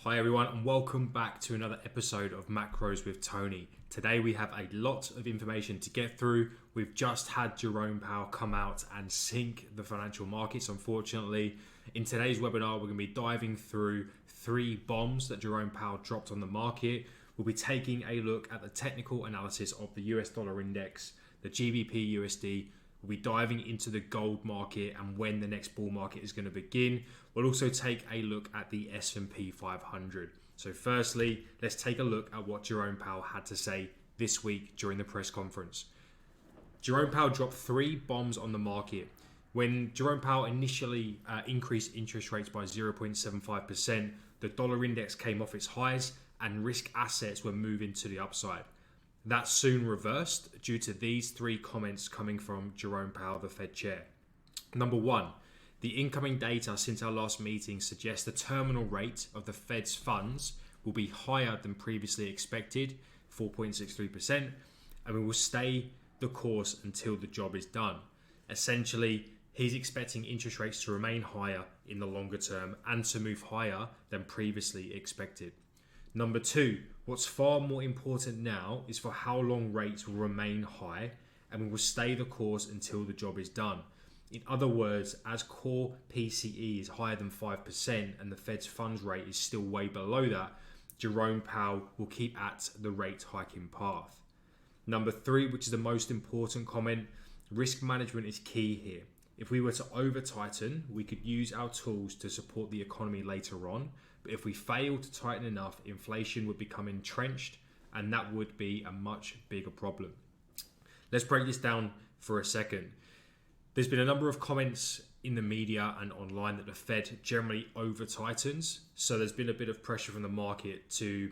Hi everyone and welcome back to another episode of Macros with Tony. Today we have a lot of information to get through. We've just had Jerome Powell come out and sink the financial markets, unfortunately. In today's webinar, we're going to be diving through 3 bombs that Jerome Powell dropped on the market. We'll be taking a look at the technical analysis of the US dollar index, the GBPUSD. We'll be diving into the gold market and when the next bull market is going to begin. We'll also take a look at the S&P 500. So firstly, let's take a look at what Jerome Powell had to say this week during the press conference. Jerome Powell dropped 3 bombs on the market. When Jerome Powell initially increased interest rates by 0.75%, the dollar index came off its highs and risk assets were moving to the upside. That soon reversed due to these 3 comments coming from Jerome Powell, the Fed chair. Number 1, the incoming data since our last meeting suggests the terminal rate of the Fed's funds will be higher than previously expected, 4.63%, and we will stay the course until the job is done. Essentially, he's expecting interest rates to remain higher in the longer term and to move higher than previously expected. Number 2, what's far more important now is for how long rates will remain high and we will stay the course until the job is done. In other words, as core PCE is higher than 5% and the Fed's funds rate is still way below that, Jerome Powell will keep at the rate hiking path. Number 3, which is the most important comment, risk management is key here. If we were to over tighten, we could use our tools to support the economy later on. But if we fail to tighten enough, inflation would become entrenched and that would be a much bigger problem. Let's break this down for a second. There's been a number of comments in the media and online that the Fed generally over tightens. So there's been a bit of pressure from the market to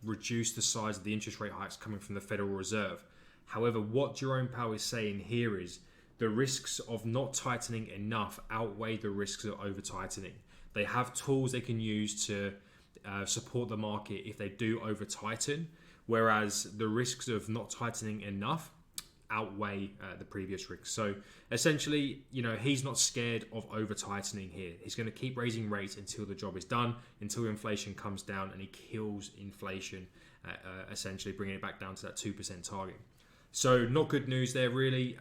reduce the size of the interest rate hikes coming from the Federal Reserve. However, what Jerome Powell is saying here is the risks of not tightening enough outweigh the risks of over tightening. They have tools they can use to support the market if they do over tighten, whereas the risks of not tightening enough outweigh the previous risks. So essentially, he's not scared of over tightening here. He's going to keep raising rates until the job is done, until inflation comes down and he kills inflation, essentially bringing it back down to that 2% target. So not good news there really.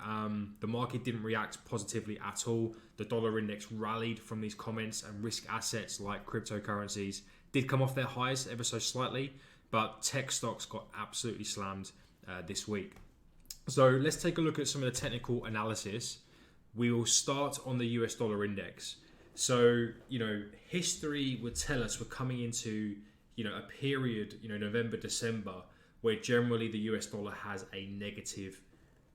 The market didn't react positively at all. The dollar index rallied from these comments and risk assets like cryptocurrencies did come off their highs ever so slightly, but tech stocks got absolutely slammed this week. So let's take a look at some of the technical analysis. We will start on the US dollar index. So, history would tell us we're coming into, a period, November, December, where generally the US dollar has a negative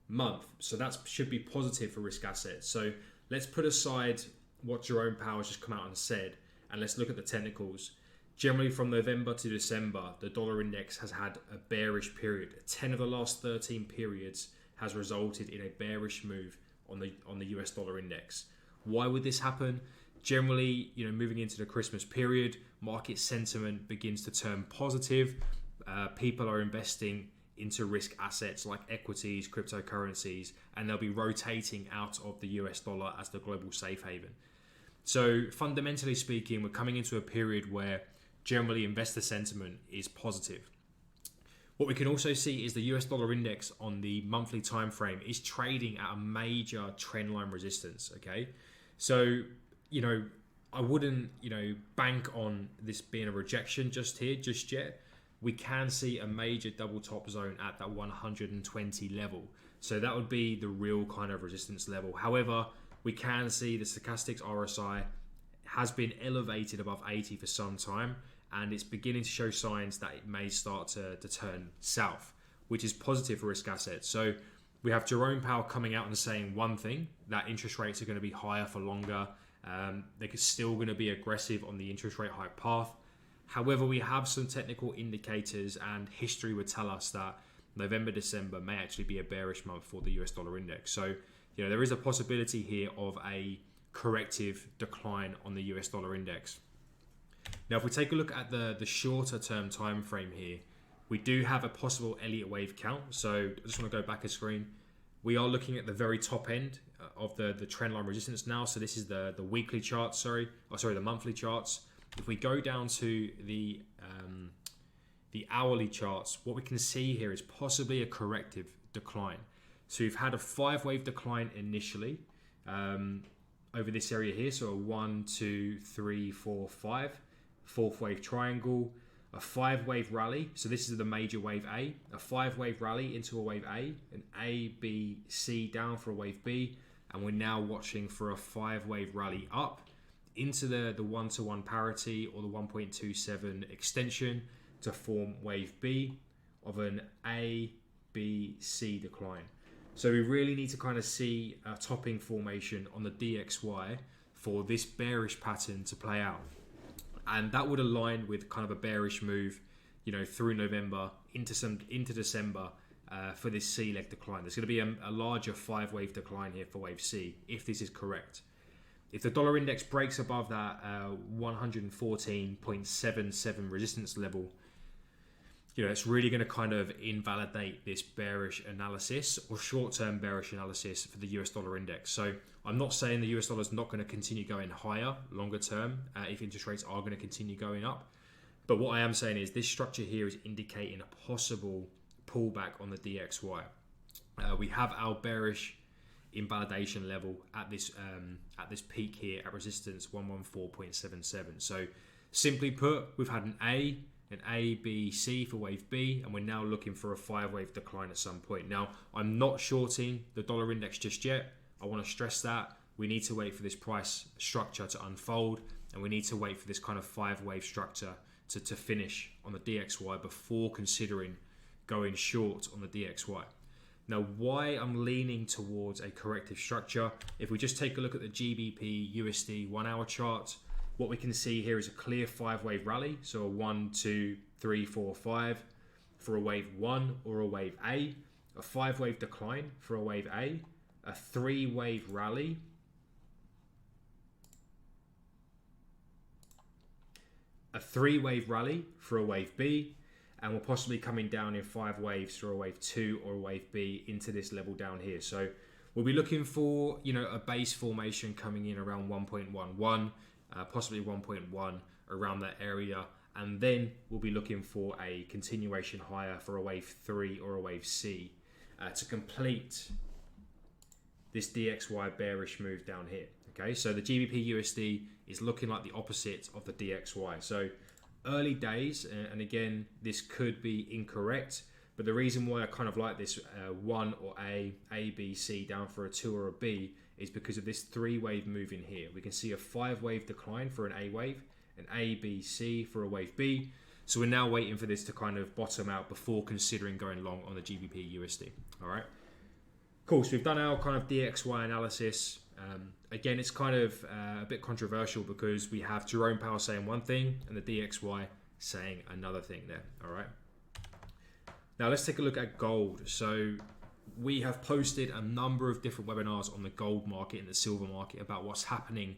month. So that should be positive for risk assets. So let's put aside what Jerome Powell has just come out and said, and let's look at the technicals. Generally from November to December, the dollar index has had a bearish period. 10 of the last 13 periods has resulted in a bearish move on the US dollar index. Why would this happen? Generally, moving into the Christmas period, market sentiment begins to turn positive. People are investing into risk assets like equities, cryptocurrencies, and they'll be rotating out of the US dollar as the global safe haven. So fundamentally speaking, we're coming into a period where generally investor sentiment is positive. What we can also see is the US dollar index on the monthly time frame is trading at a major trendline resistance. Okay, so I wouldn't bank on this being a rejection just yet. We can see a major double top zone at that 120 level. So that would be the real kind of resistance level. However, we can see the stochastics RSI has been elevated above 80 for some time, and it's beginning to show signs that it may start to turn south, which is positive for risk assets. So we have Jerome Powell coming out and saying one thing, that interest rates are going to be higher for longer. They're still going to be aggressive on the interest rate hike path. However, we have some technical indicators and history would tell us that November, December may actually be a bearish month for the US dollar index. So, there is a possibility here of a corrective decline on the US dollar index. Now, if we take a look at the shorter term time frame here, we do have a possible Elliott wave count. So I just want to go back a screen. We are looking at the very top end of the trend line resistance now. So this is the weekly charts, the monthly charts. if we go down to the hourly charts, what we can see here is possibly a corrective decline. So we've had a 5-wave decline initially over this area here. So a 1, 2, 3, 4, 5, 4th wave triangle, a 5-wave rally. So this is the major wave A, a 5-wave rally into a wave A, an A, B, C down for a wave B. And we're now watching for a 5-wave rally up into the 1-to-1 parity or the 1.27 extension to form wave B of an A, B, C decline. So we really need to kind of see a topping formation on the DXY for this bearish pattern to play out. And that would align with kind of a bearish move, through November into December for this C leg decline. There's going to be a larger 5-wave decline here for wave C if this is correct. If the dollar index breaks above that 114.77 resistance level, it's really going to kind of invalidate this bearish analysis or short-term bearish analysis for the US dollar index. So I'm not saying the US dollar is not going to continue going higher longer term if interest rates are going to continue going up. But what I am saying is this structure here is indicating a possible pullback on the DXY. We have our bearish invalidation level at this peak here at resistance 114.77. So simply put, we've had an A, B, C for wave B, and we're now looking for a 5-wave decline at some point. Now, I'm not shorting the dollar index just yet. I want to stress that. We need to wait for this price structure to unfold, and we need to wait for this kind of 5-wave structure to finish on the DXY before considering going short on the DXY. Now, why I'm leaning towards a corrective structure, if we just take a look at the GBPUSD 1-hour chart, what we can see here is a clear 5-wave rally. So a 1, 2, 3, 4, 5 for a wave 1 or a wave A, a 5-wave decline for a wave A, a 3-wave rally, a 3-wave rally for a wave B, and we're possibly coming down in 5 waves for a wave 2 or a wave B into this level down here. So we'll be looking for, a base formation coming in around 1.11, possibly 1.1 around that area, and then we'll be looking for a continuation higher for a wave 3 or a wave C to complete this DXY bearish move down here. Okay, so the GBPUSD is looking like the opposite of the DXY. So early days, and again, this could be incorrect, but the reason why I kind of like this 1 or A, B, C down for a 2 or a B is because of this 3-wave move in here. We can see a 5-wave decline for an A wave, an A, B, C for a wave B. So we're now waiting for this to kind of bottom out before considering going long on the GBPUSD. All right. Cool. So we've done our kind of DXY analysis. Again, it's kind of a bit controversial because we have Jerome Powell saying one thing and the DXY saying another thing there. All right. Now let's take a look at gold. So we have posted a number of different webinars on the gold market and the silver market about what's happening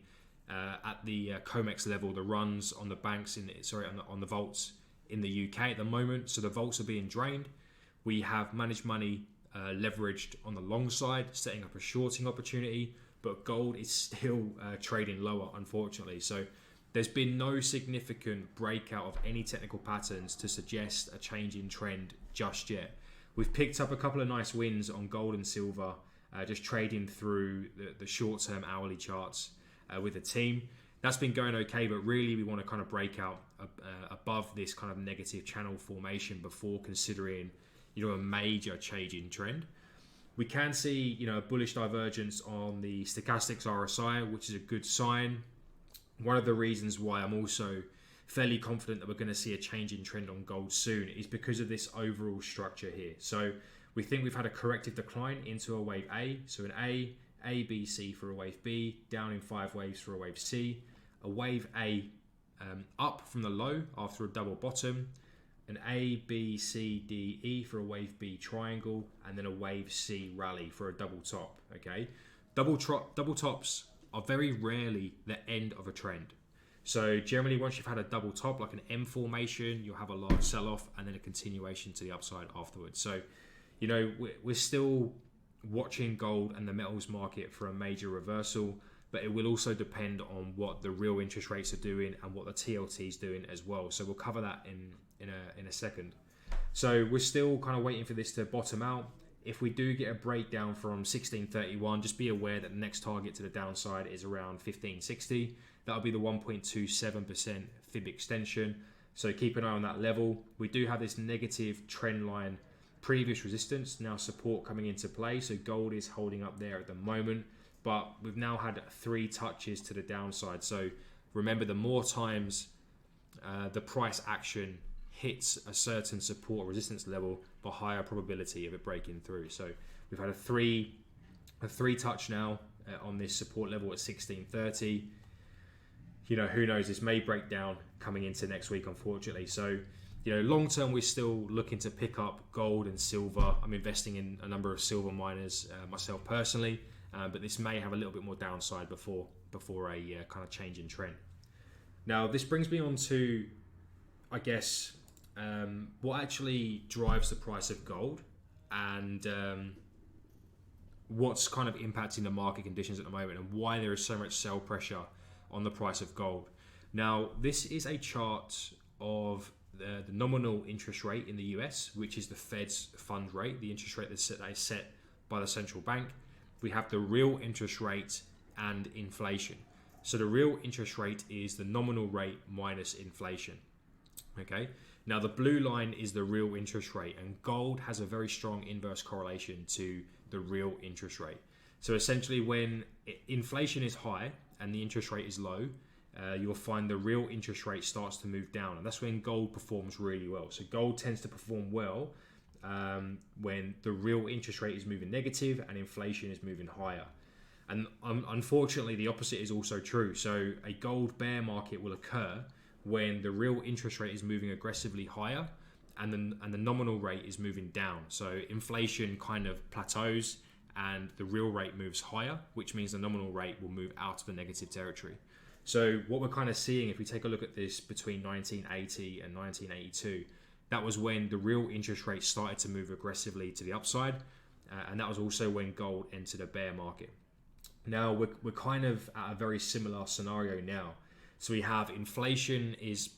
at the COMEX level, the runs on the banks on the vaults in the UK at the moment. So the vaults are being drained. We have managed money leveraged on the long side, setting up a shorting opportunity, but gold is still trading lower, unfortunately. So there's been no significant breakout of any technical patterns to suggest a change in trend just yet. We've picked up a couple of nice wins on gold and silver, just trading through the short-term hourly charts with the team. That's been going okay, but really we want to kind of break out above this kind of negative channel formation before considering, a major change in trend. We can see, a bullish divergence on the stochastics RSI, which is a good sign. One of the reasons why I'm also fairly confident that we're going to see a change in trend on gold soon is because of this overall structure here. So we think we've had a corrective decline into a wave A. So an A, B, C for a wave B, down in 5 waves for a wave C, a wave A up from the low after a double bottom, an A, B, C, D, E for a wave B triangle, and then a wave C rally for a double top. Okay, double tops are very rarely the end of a trend. So generally, once you've had a double top, like an M formation, you'll have a large sell-off and then a continuation to the upside afterwards. So, we're still watching gold and the metals market for a major reversal. but it will also depend on what the real interest rates are doing and what the TLT is doing as well. So we'll cover that in a second. So we're still kind of waiting for this to bottom out. If we do get a breakdown from 1631, just be aware that the next target to the downside is around 1560. That'll be the 1.27% fib extension. So keep an eye on that level. We do have this negative trend line, previous resistance, now support coming into play. So gold is holding up there at the moment, but we've now had 3 touches to the downside. So remember, the more times the price action hits a certain support or resistance level, the higher probability of it breaking through. So we've had a three touch now on this support level at 1630. Who knows, this may break down coming into next week, unfortunately. So long term, we're still looking to pick up gold and silver. I'm investing in a number of silver miners myself personally, but this may have a little bit more downside before a kind of change in trend. Now this brings me on to, I guess, what actually drives the price of gold, and what's kind of impacting the market conditions at the moment, and why there is so much sell pressure on the price of gold. Now, this is a chart of the nominal interest rate in the US, which is the Fed's fund rate, the interest rate that's set by the central bank. We have the real interest rate and inflation. So the real interest rate is the nominal rate minus inflation. Okay. Now the blue line is the real interest rate, and gold has a very strong inverse correlation to the real interest rate. So essentially, when inflation is high and the interest rate is low, you'll find the real interest rate starts to move down, and that's when gold performs really well. So gold tends to perform well when the real interest rate is moving negative and inflation is moving higher. And unfortunately, the opposite is also true. So a gold bear market will occur when the real interest rate is moving aggressively higher and the nominal rate is moving down. So inflation kind of plateaus and the real rate moves higher, which means the nominal rate will move out of the negative territory. So what we're kind of seeing, if we take a look at this between 1980 and 1982, that was when the real interest rate started to move aggressively to the upside, and that was also when gold entered a bear market. Now we're kind of at a very similar scenario now. So we have inflation is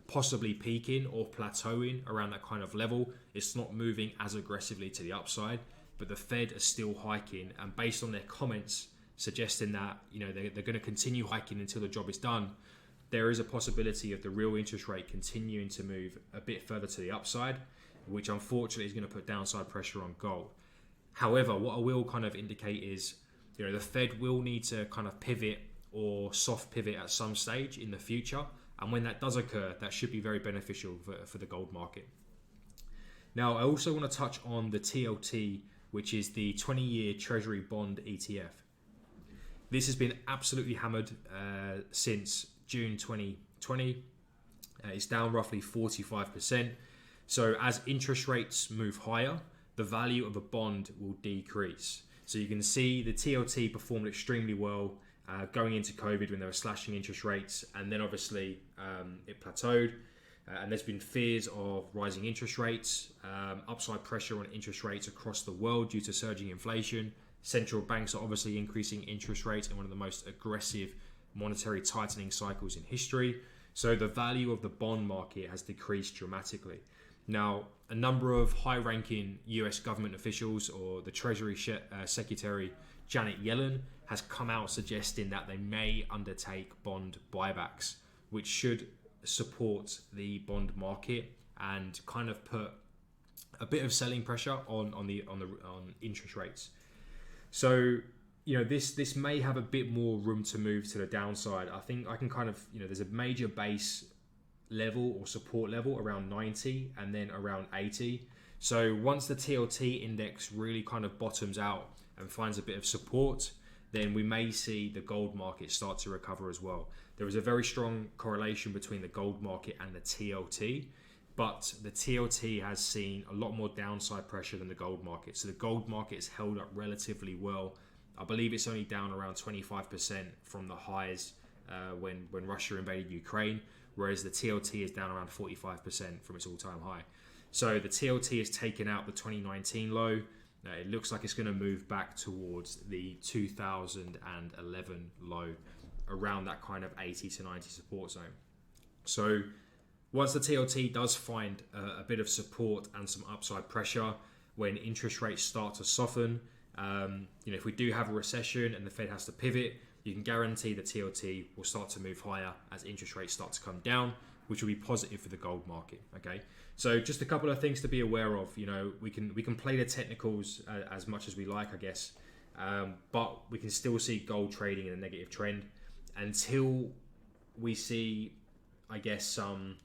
possibly peaking or plateauing around that kind of level. It's not moving as aggressively to the upside, but the Fed are still hiking, and based on their comments suggesting that they're going to continue hiking until the job is done, there is a possibility of the real interest rate continuing to move a bit further to the upside, which unfortunately is going to put downside pressure on gold. However, what I will kind of indicate is the Fed will need to kind of pivot or soft pivot at some stage in the future, and when that does occur, that should be very beneficial for the gold market. Now, I also want to touch on the TLT, which is the 20-year Treasury Bond ETF. This has been absolutely hammered since June 2020. It's down roughly 45%. So as interest rates move higher, the value of a bond will decrease. So you can see the TLT performed extremely well going into COVID when they were slashing interest rates, and then obviously it plateaued, and there's been fears of rising interest rates, upside pressure on interest rates across the world due to surging inflation. Central banks are obviously increasing interest rates in one of the most aggressive monetary tightening cycles in history. So the value of the bond market has decreased dramatically. Now, a number of high-ranking US government officials, or the Treasury Secretary Janet Yellen, has come out suggesting that they may undertake bond buybacks, which should support the bond market and kind of put a bit of selling pressure on interest rates. So this may have a bit more room to move to the downside. I think I can kind of there's a major base level or support level around 90 and then around 80. So once the TLT index really kind of bottoms out and finds a bit of support, then we may see the gold market start to recover as well. There is a very strong correlation between the gold market and the TLT, but the TLT has seen a lot more downside pressure than the gold market. So the gold market has held up relatively well. I believe it's only down around 25% from the highs when Russia invaded Ukraine, whereas the TLT is down around 45% from its all-time high. So the TLT has taken out the 2019 low. It looks like it's going to move back towards the 2011 low, around that kind of 80 to 90 support zone. So once the TLT does find a bit of support and some upside pressure, when interest rates start to soften, if we do have a recession and the Fed has to pivot, you can guarantee the TLT will start to move higher as interest rates start to come down, which will be positive for the gold market. Okay, so just a couple of things to be aware of. We can play the technicals as much as we like, I guess, but we can still see gold trading in a negative trend until we see, I guess, some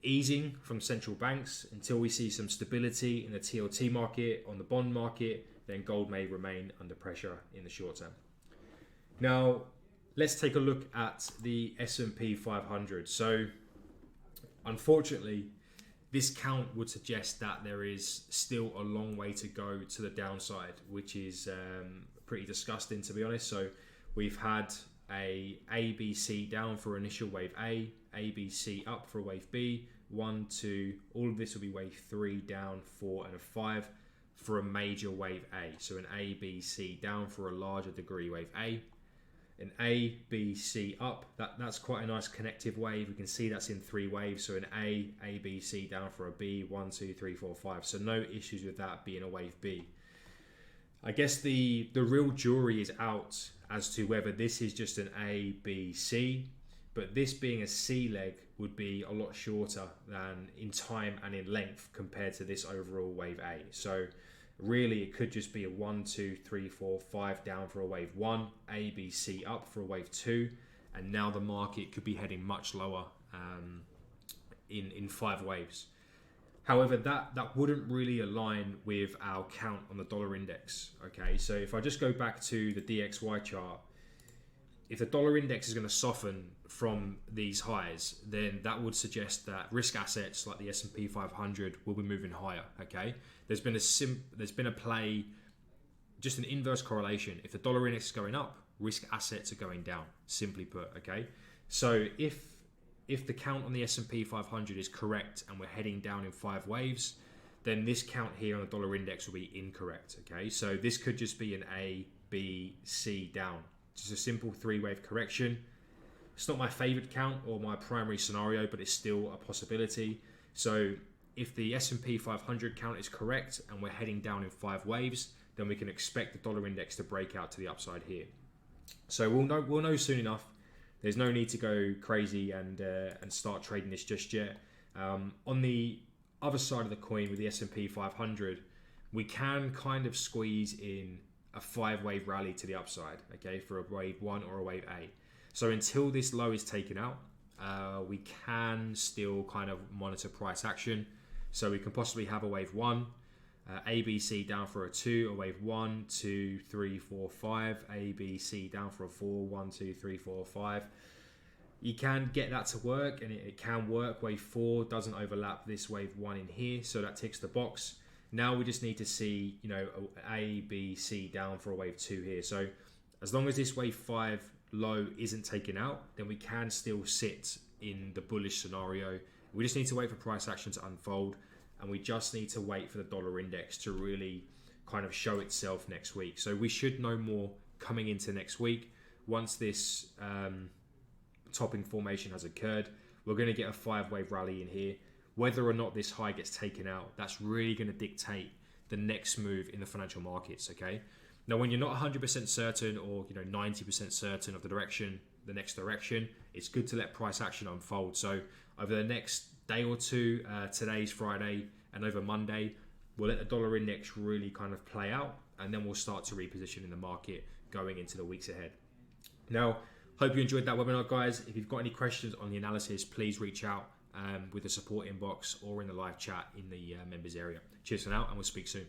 easing from central banks, until we see some stability in the TLT market, on the bond market. Then gold may remain under pressure in the short term. Now, let's take a look at the S&P 500. So, unfortunately, this count would suggest that there is still a long way to go to the downside, which is pretty disgusting, to be honest. So, we've had a ABC down for initial wave A, ABC up for wave B, 1, 2, all of this will be wave 3 down, 4 and a 5 for a major wave A. So an A, B, C down for a larger degree wave A, an A, B, C up. That's quite a nice connective wave. We can see that's in 3 waves. So an A, B, C down for a B, 1, 2, 3, 4, 5. So no issues with that being a wave B. I guess the real jury is out as to whether this is just an A, B, C, but this being a C leg would be a lot shorter than in time and in length compared to this overall wave A. So really it could just be a 1, 2, 3, 4, 5 down for a wave 1, A, B, C up for a wave 2, and now the market could be heading much lower in 5 waves. However, that wouldn't really align with our count on the dollar index. Okay, so if I just go back to the DXY chart, if the dollar index is going to soften from these highs, then that would suggest that risk assets like the S&P 500 will be moving higher. Okay, there's been a play, just an inverse correlation. If the dollar index is going up, risk assets are going down. Simply put. Okay, so if the count on the S&P 500 is correct and we're heading down in 5 waves, then this count here on the dollar index will be incorrect. Okay, so this could just be an A, B, C down. Just a simple 3-wave correction. It's not my favorite count or my primary scenario, but it's still a possibility. So if the S&P 500 count is correct and we're heading down in 5 waves, then we can expect the dollar index to break out to the upside here. So we'll know soon enough. There's no need to go crazy and start trading this just yet. On the other side of the coin with the S&P 500, we can kind of squeeze in a 5-wave rally to the upside, okay, for a wave 1 or a wave A. So until this low is taken out, we can still kind of monitor price action. So we can possibly have a wave 1, A, B, C down for a 2, a wave 1, 2, 3, 4, 5, A, B, C down for a 4, 1, 2, 3, 4, 5. You can get that to work, and it can work. Wave 4 doesn't overlap this wave 1 in here, so that ticks the box. Now we just need to see, A, B, C down for a wave 2 here. So as long as this wave 5 low isn't taken out, then we can still sit in the bullish scenario. We just need to wait for price action to unfold, and we just need to wait for the dollar index to really kind of show itself next week. So we should know more coming into next week. Once this topping formation has occurred, we're going to get a 5-wave rally in here. Whether or not this high gets taken out, that's really going to dictate the next move in the financial markets, okay? Now, when you're not 100% certain or 90% certain of the next direction, it's good to let price action unfold. So over the next day or two, today's Friday, and over Monday, we'll let the dollar index really kind of play out, and then we'll start to reposition in the market going into the weeks ahead. Now, hope you enjoyed that webinar, guys. If you've got any questions on the analysis, please reach out with the support inbox or in the live chat in the members area. Cheers for now, and we'll speak soon.